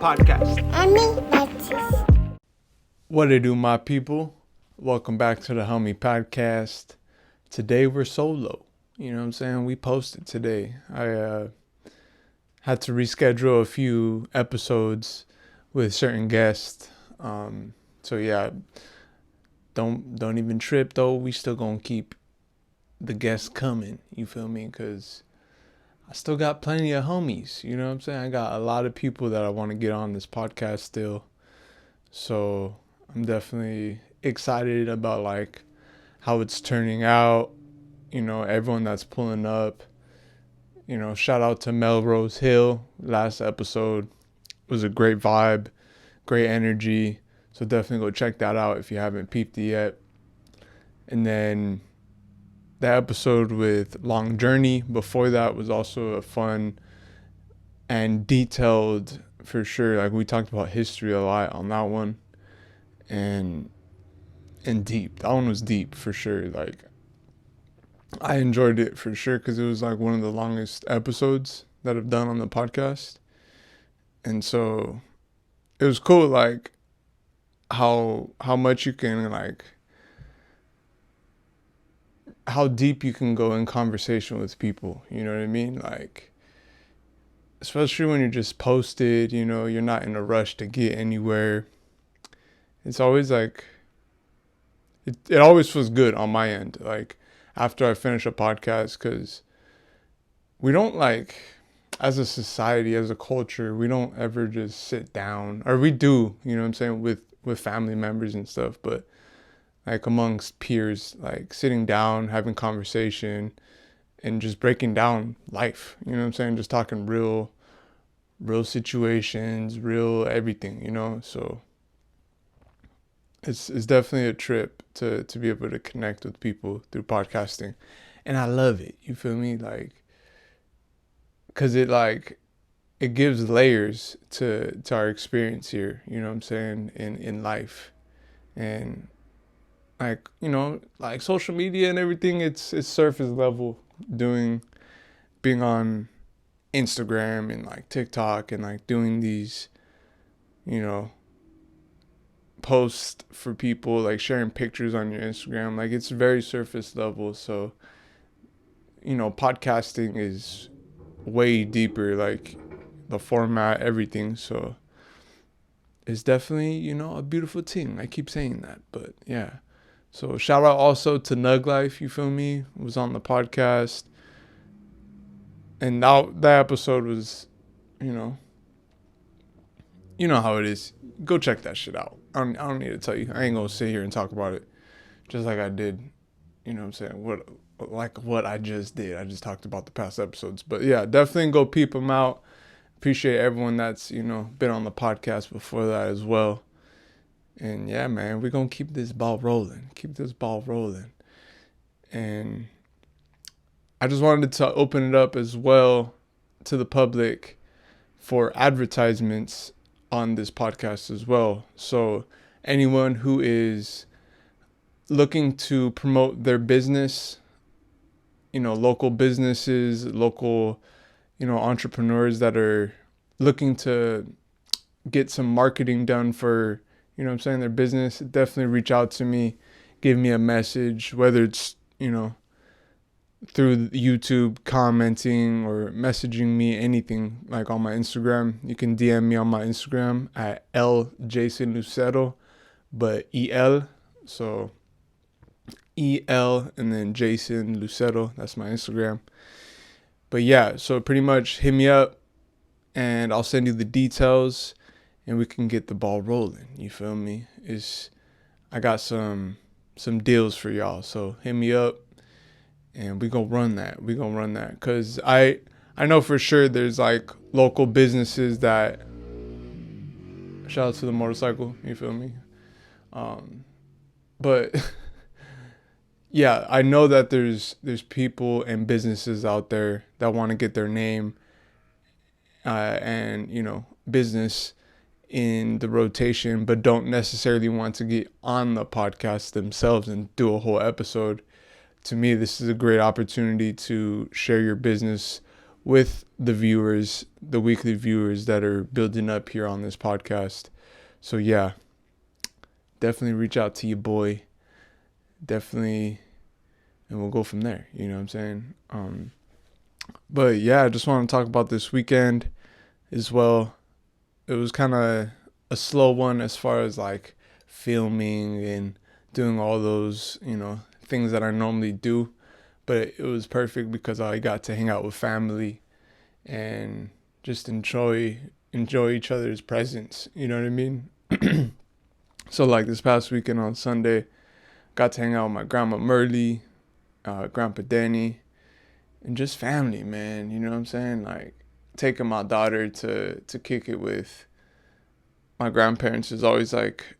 Podcast. Hawmie Podcast. What it do, my people? Welcome back to the Hawmie Podcast. Today we're solo. You know what I'm saying? We posted today. I had to reschedule a few episodes with certain guests. So yeah, don't even trip though. We still gonna keep the guests coming. You feel me? Because I still got plenty of homies. You know what I'm saying? I got a lot of people that I want to get on this podcast still. So I'm definitely excited about like how it's turning out. You know, everyone that's pulling up. You know, shout out to Melrose Hill. Last episode was a great vibe, great energy. So definitely go check that out if you haven't peeped it yet. And then the episode with Long Journey before that was also a fun and detailed for sure. Like we talked about history a lot on that one. And deep. That one was deep for sure. Like I enjoyed it for sure because it was like one of the longest episodes that I've done on the podcast. And so it was cool, like how much you can like how deep you can go in conversation with people, you know what I mean? Like especially when you're just posted, you know, you're not in a rush to get anywhere. It's always like it always feels good on my end, like after I finish a podcast, because we don't like, as a society, as a culture, we don't ever just sit down, or we do, you know what I'm saying, with family members and stuff, but like amongst peers, like sitting down, having conversation, and just breaking down life, you know what I'm saying, just talking real situations, real everything, you know. So it's definitely a trip to be able to connect with people through podcasting, and I love it. You feel me? Like, cause it gives layers to our experience here. You know what I'm saying, in life, and like, you know, like social media and everything. It's surface level. Being on Instagram and like TikTok and like doing these, you know, posts for people, like sharing pictures on your Instagram, like it's very surface level. So, you know, podcasting is way deeper, like the format, everything. So it's definitely, you know, a beautiful thing. I keep saying that, but yeah. So shout out also to Nug Life, you feel me, was on the podcast. And now that episode was, you know how it is. Go check that shit out. I don't need to tell you. I ain't gonna sit here and talk about it just like I did. You know what I'm saying? What I just did. I just talked about the past episodes. But yeah, definitely go peep them out. Appreciate everyone that's, you know, been on the podcast before that as well. And yeah, man, we're gonna keep this ball rolling. And I just wanted to open it up as well to the public for advertisements on this podcast as well. So anyone who is looking to promote their business, you know, local businesses, local, you know, entrepreneurs that are looking to get some marketing done for, you know what I'm saying, their business, definitely reach out to me, give me a message, whether it's, you know, through YouTube commenting or messaging me, anything, like on my Instagram. You can DM me on my Instagram at ljasonlucero, but EL, so EL and then Jason Lucero, that's my Instagram. But yeah, so pretty much hit me up and I'll send you the details and we can get the ball rolling. You feel me? I got some deals for y'all, so hit me up. And we gonna run that. Because I know for sure there's like local businesses that, shout out to the motorcycle, you feel me? But yeah, I know that there's people and businesses out there that want to get their name and, you know, business in the rotation, but don't necessarily want to get on the podcast themselves and do a whole episode. To me, this is a great opportunity to share your business with the viewers, the weekly viewers that are building up here on this podcast. So yeah, definitely reach out to your boy. Definitely, and we'll go from there. You know what I'm saying? But yeah, I just want to talk about this weekend as well. It was kind of a slow one as far as like filming and doing all those, things that I normally do. But it was perfect because I got to hang out with family and just enjoy each other's presence. You know what I mean? So like this past weekend on Sunday, got to hang out with my grandma Merle, Grandpa Danny, and just family, man. You know what I'm saying? Like taking my daughter to kick it with my grandparents is always like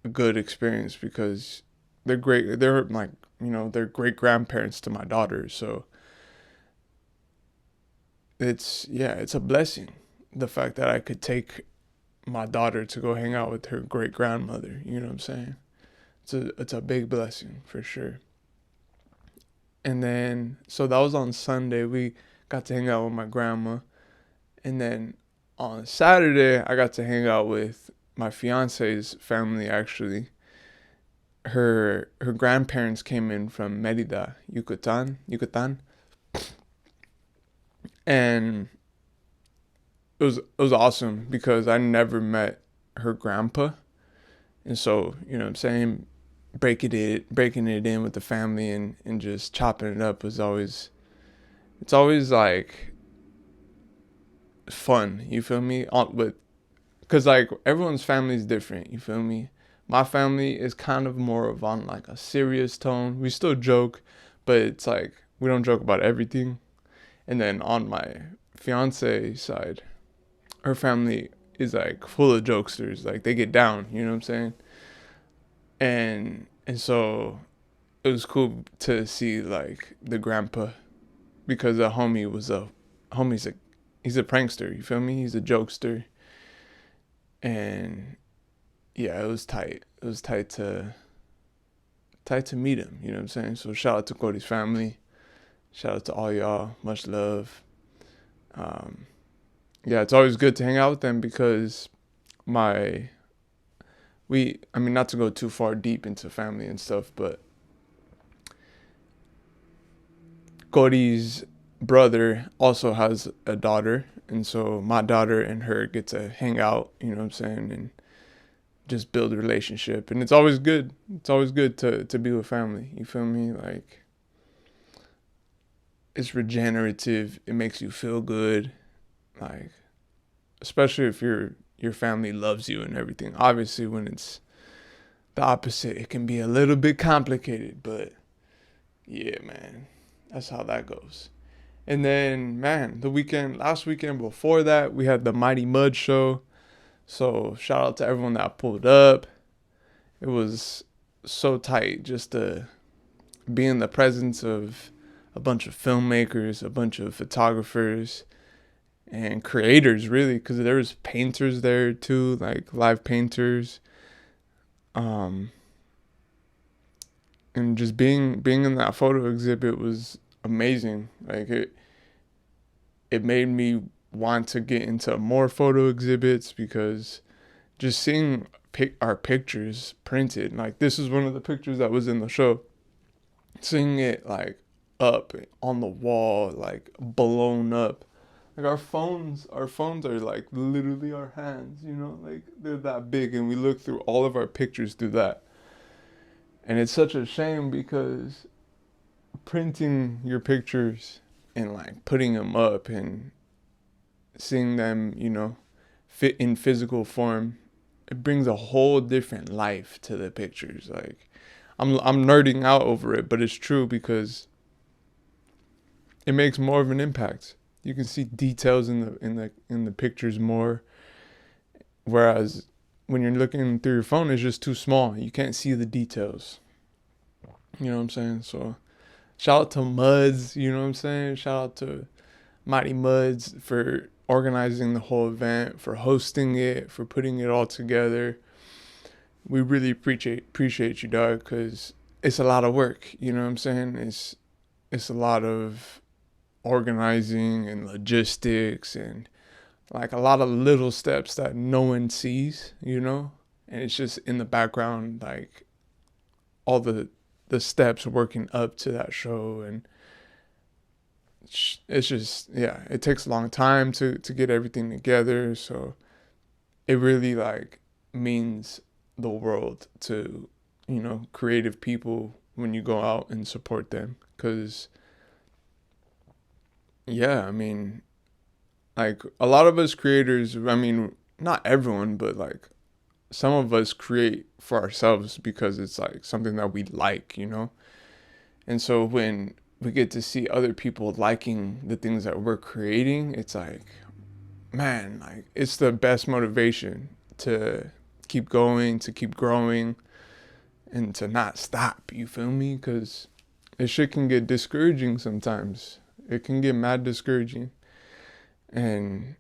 a good experience because they're great. They're like, they're great grandparents to my daughter. So it's a blessing. The fact that I could take my daughter to go hang out with her great grandmother. You know what I'm saying? It's a big blessing for sure. And then, so that was on Sunday. We got to hang out with my grandma. And then on Saturday, I got to hang out with my fiance's family, actually. Her grandparents came in from Mérida, Yucatan. And it was awesome because I never met her grandpa. And so, you know what I'm saying, breaking it in with the family and just chopping it up was always, it's always like fun, you feel me? Because like everyone's family is different, you feel me? My family is kind of more of on like a serious tone. We still joke, but it's like we don't joke about everything. And then on my fiance side, her family is like full of jokesters. Like they get down, you know what I'm saying? And so it was cool to see like the grandpa because he's a prankster, you feel me? He's a jokester. And yeah, it was tight. It was tight to meet him, you know what I'm saying? So shout out to Cody's family. Shout out to all y'all. Much love. Yeah, it's always good to hang out with them because not to go too far deep into family and stuff, but Cody's brother also has a daughter, and so my daughter and her get to hang out, you know what I'm saying, and just build a relationship. And it's always good. It's always good to be with family. You feel me? Like it's regenerative. It makes you feel good. Like especially if your family loves you and everything. Obviously when it's the opposite, it can be a little bit complicated, but yeah, man. That's how that goes. And then, man, last weekend before that, we had the Mighty Mud show. So shout out to everyone that pulled up. It was so tight just to be in the presence of a bunch of filmmakers, a bunch of photographers, and creators, really, because there was painters there too, like live painters. And just being in that photo exhibit was amazing. Like it made me want to get into more photo exhibits because just seeing our pictures printed, like this is one of the pictures that was in the show, seeing it like up on the wall, like blown up, like our phones are like literally our hands, like they're that big, and we look through all of our pictures through that. And it's such a shame because printing your pictures and like putting them up and seeing them, fit in physical form, it brings a whole different life to the pictures. Like I'm nerding out over it, but it's true because it makes more of an impact. You can see details in the pictures more, whereas when you're looking through your phone, it's just too small. You can't see the details. You know what I'm saying? So shout out to Muds, you know what I'm saying? Shout out to Mighty Muds for organizing the whole event, for hosting it, for putting it all together. We really appreciate you, dog, because it's a lot of work. You know what I'm saying? It's a lot of organizing and logistics and like a lot of little steps that no one sees, and it's just in the background, like all the steps working up to that show. And it's just, yeah, it takes a long time to get everything together. So it really like means the world to, creative people when you go out and support them. Because, yeah, I mean, like a lot of us creators, I mean, not everyone, but like some of us create for ourselves because it's like something that we like, And so when we get to see other people liking the things that we're creating, it's like, man, like it's the best motivation to keep going, to keep growing, and to not stop. You feel me? Because it shit can get discouraging sometimes. It can get mad discouraging. And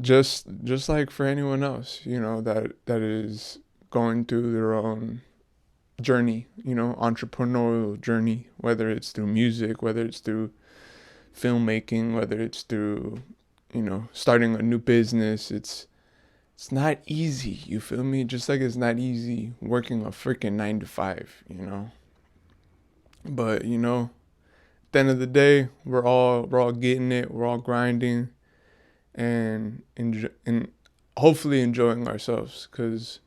just like for anyone else, that is going through their own journey, entrepreneurial journey, whether it's through music, whether it's through filmmaking, whether it's through, starting a new business. It's not easy, you feel me? Just like it's not easy working a freaking 9 to 5, But, at the end of the day, we're all getting it, we're all grinding and hopefully enjoying ourselves, because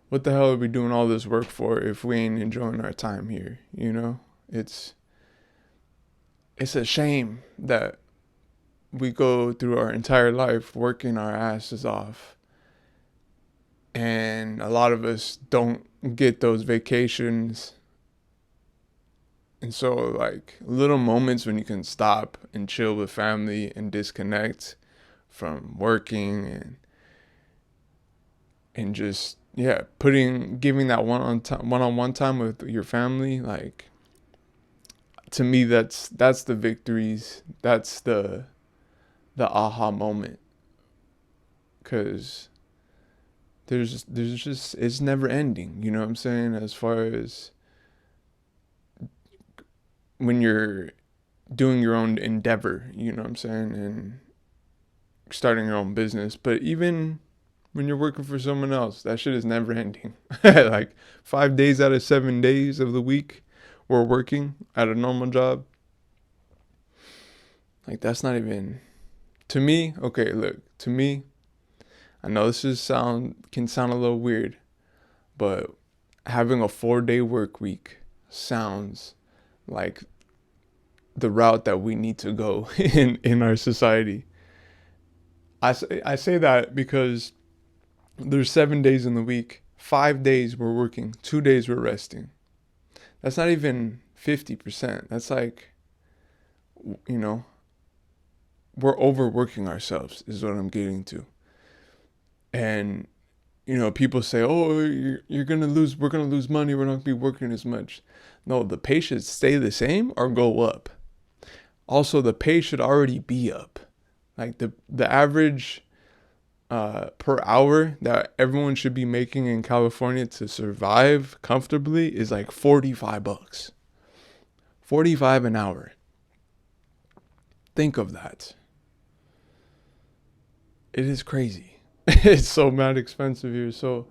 what the hell are we doing all this work for if we ain't enjoying our time here? It's a shame that we go through our entire life working our asses off, and a lot of us don't get those vacations. And so like little moments when you can stop and chill with family and disconnect from working and just, yeah, giving that one-on-one time with your family, like, to me, that's the victories. That's the aha moment. Because there's just, it's never ending. You know what I'm saying? As far as when you're doing your own endeavor, you know what I'm saying? And starting your own business. But even when you're working for someone else, that shit is never ending. Like 5 days out of 7 days of the week, we're working at a normal job. Like that's not even, to me, okay, look, to me, I know this can sound a little weird, but having a 4-day work week sounds like the route that we need to go in our society. I say that because there's 7 days in the week. 5 days we're working, 2 days we're resting. That's not even 50%. That's like, we're overworking ourselves is what I'm getting to. And, people say, oh, we're going to lose money. We're not going to be working as much. No, the pay should stay the same or go up. Also, the pay should already be up. Like the average per hour that everyone should be making in California to survive comfortably is like $45. $45 an hour. Think of that. It is crazy. It's so mad expensive here. So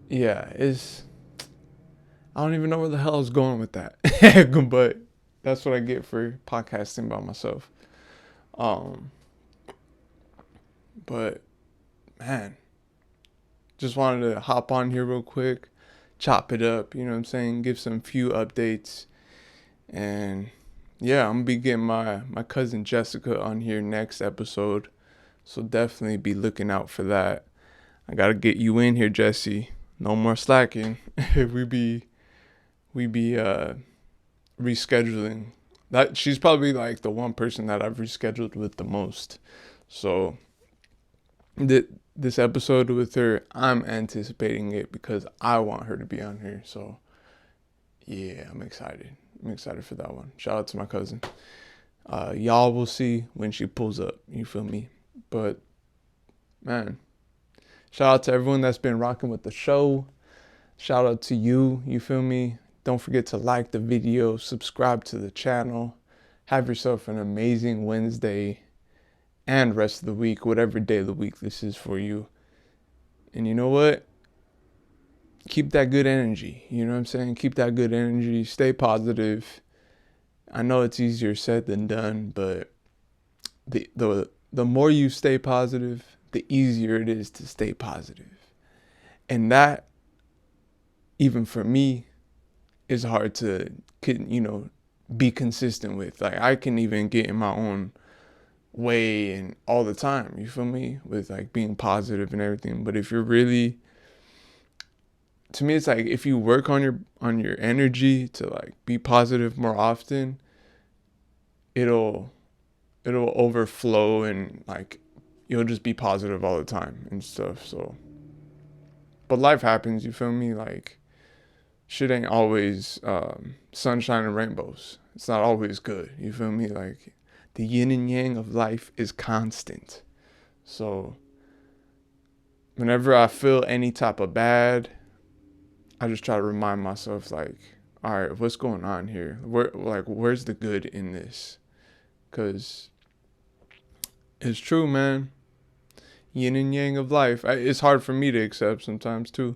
yeah, I don't even know where the hell I was going with that. But that's what I get for podcasting by myself. But man, just wanted to hop on here real quick, chop it up, you know what I'm saying? Give some few updates. And yeah, I'm gonna be getting my cousin Jessica on here next episode. So definitely be looking out for that. I gotta get you in here, Jesse. No more slacking. we be rescheduling. That she's probably like the one person that I've rescheduled with the most. So this episode with her, I'm anticipating it because I want her to be on here. So yeah, I'm excited. I'm excited for that one. Shout out to my cousin. Y'all will see when she pulls up. You feel me? But man, shout out to everyone that's been rocking with the show. Shout out to you. You feel me? Don't forget to like the video, subscribe to the channel. Have yourself an amazing Wednesday and rest of the week, whatever day of the week this is for you. And you know what? Keep that good energy. You know what I'm saying? Keep that good energy. Stay positive. I know it's easier said than done, but the more you stay positive, the easier it is to stay positive. And that, even for me, is hard to, be consistent with. Like, I can even get in my own way and all the time, you feel me, with like being positive and everything. But if you're really, to me, it's like if you work on your energy to like be positive more often, it'll overflow, and like you'll just be positive all the time and stuff. So, but life happens, you feel me? Like, shit ain't always sunshine and rainbows. It's not always good, you feel me? Like, the yin and yang of life is constant. So whenever I feel any type of bad, I just try to remind myself, like, all right, what's going on here? Where's the good in this? Because it's true, man. Yin and yang of life. It's hard for me to accept sometimes too.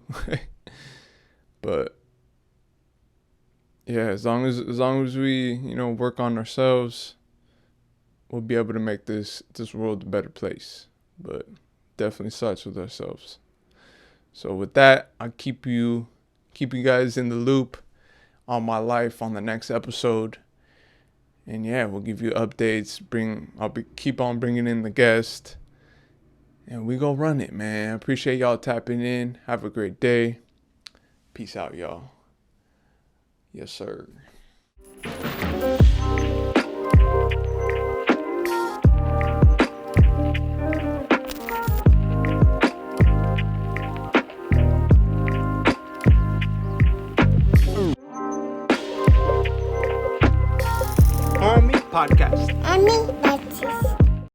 But yeah, as long as we, work on ourselves, we'll be able to make this world a better place. But definitely starts with ourselves. So with that, I'll keep you guys in the loop on my life on the next episode. And yeah, we'll give you updates. Keep on bringing in the guest, and we go run it, man. I appreciate y'all tapping in. Have a great day. Peace out, y'all. Yes, sir. Hawmie Podcast. Hawmie